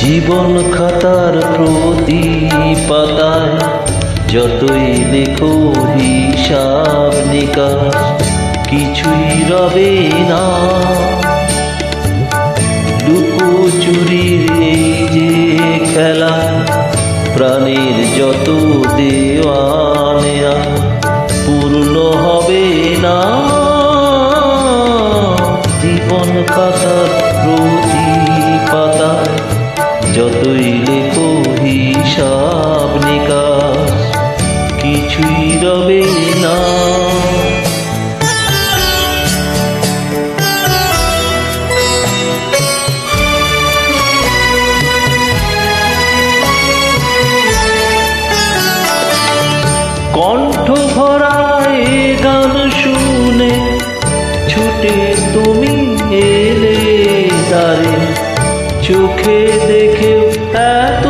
জীবন খাতার প্রতি পাতায় যতই লেখো হিসাব নিকাশ কিছুই রবে না। লুকোচুরির এই যে খেলা প্রাণের যত দেওয়া নেয়া পূর্ণ হবে না। জীবন খাতার প্রতি পাতায় যতই লেখো হিসাব নিকাশ কিছুই রবে না। কণ্ঠ ভরা এ গান শুনে ছুটে তুমি এলে দ্বারে, চোখে দেখে এত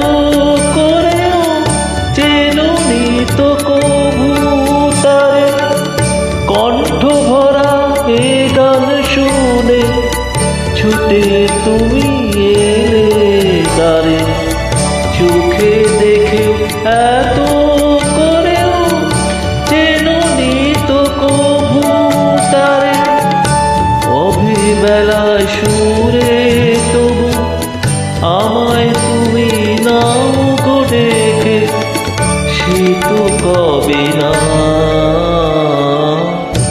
করেও চেননি তো কবু তারে। কণ্ঠ ভরা এ গান শুনে ছুটে তুমি এলে দ্বারে, চোখে দেখে এত করেও চেননি তো কবু তারে। অভিবেলায় সুরে তবু আমায় তুমি নাও গো ডেকে, সে তো কবে না।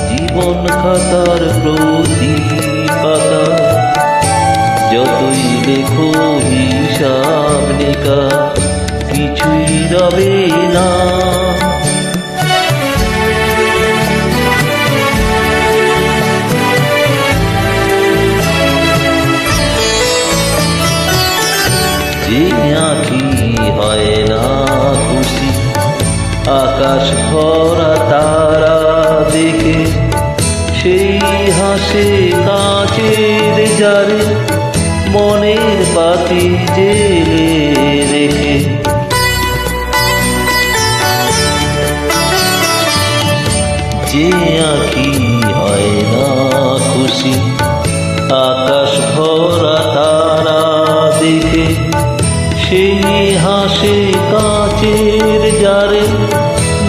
জীবন খাতার প্রতি পাতা যতই লেখো হিসাব নিকাশ কিছুই রবে না। যে আঁখি হয় না খুশি আকাশ ভরা তারা দেখে, সেই হাসে কাঁচের জারে মনের বাতি জেলে রেখে। যে আঁখি হয় না খুশি আকাশ ভরা তারা দেখে, সেই হাসে কাঁচের জারে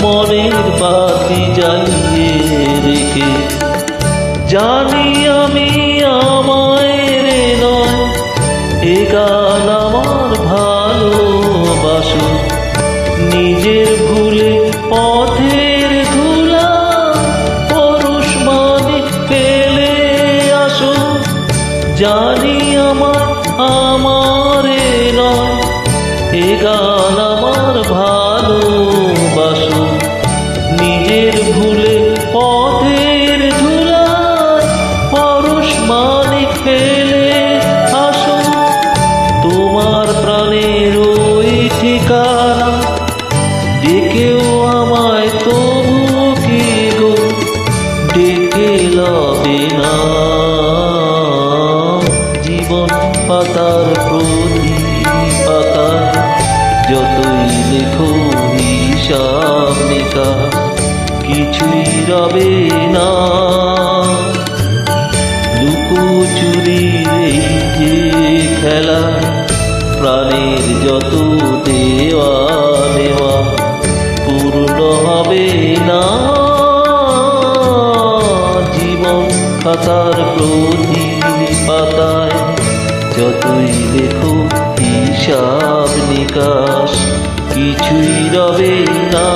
মনের বাতি জ্বালিয়ে রেখে। জানি আমি আমায় রে নয় এ গান আমার ভালোবাসো, নিজের ভুলে পথের ধুলা পরশ মানে ফেলে আসো। জানি আমার নয় এ গান আমার ভালোবাসো, নিজের ভুলে পথের ধুলা পরশ মানে ফেলে আসো। তোমার প্রাণের ওই ঠিকানা ডেকেও আমায় তবু কি গো ডেকে লবে না। জীবন পাতার প্রতি পাতায় যতই লেখো হিসাব নিকাশ কিছুই রবে না। লুকোচুরির এই যে খেলা প্রাণের যত দেওয়া নেওয়া পূর্ণ হবে না। জীবন খাতার প্রতি পাতায় যতই লেখো হিসাব নিকাশ কিছুই রবে না।